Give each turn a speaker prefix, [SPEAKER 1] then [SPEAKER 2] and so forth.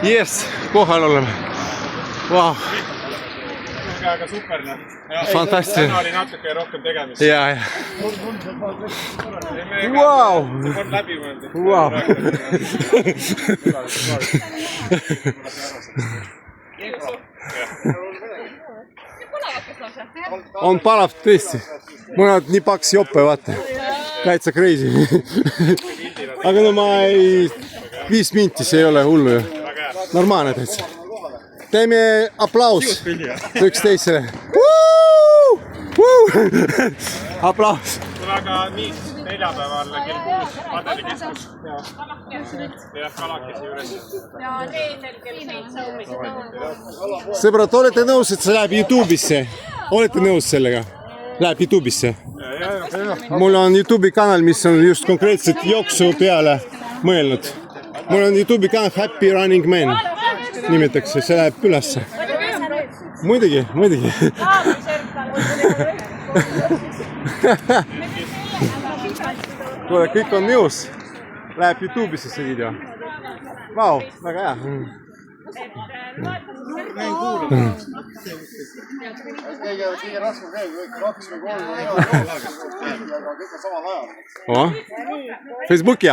[SPEAKER 1] Yes, kohal oleme. Wow.
[SPEAKER 2] Aga super.
[SPEAKER 1] Fantastiline.
[SPEAKER 2] Täna oli natuke rohkem tegemist.
[SPEAKER 1] Ja. Wow.
[SPEAKER 2] Läbi mõeldi.
[SPEAKER 1] Wow. On palav tõesti. Mul on nii paks jope, vaata. Täitsa crazy. Aga no ma ei... 5 minti, see ei ole hullu ju. Normaalne täitsa. Teeme aplaus üksteisele. Aplaus.
[SPEAKER 2] Aga nii neljapäeval kell 6 padelikeskus. Ja kalakesi juures. Ja reedel kell 7.
[SPEAKER 1] Sõbrad, olete nõus, et see läheb YouTube'isse? Olete nõus sellega? Läheb YouTube'isse? Mul on YouTube'i kanal, mis on just konkreetselt jooksu peale mõelnud. Mul on YouTube'i kanal Happy Running Man. Nimetakse, see läheb ülesse. Muidugi. Kuule, kõik on nõus. Läheb YouTube'isse see video. Vau, väga hea.
[SPEAKER 3] Kõige raskem käib, 2 või 3 või 4 aga kõik on samal ajal.
[SPEAKER 1] Facebooki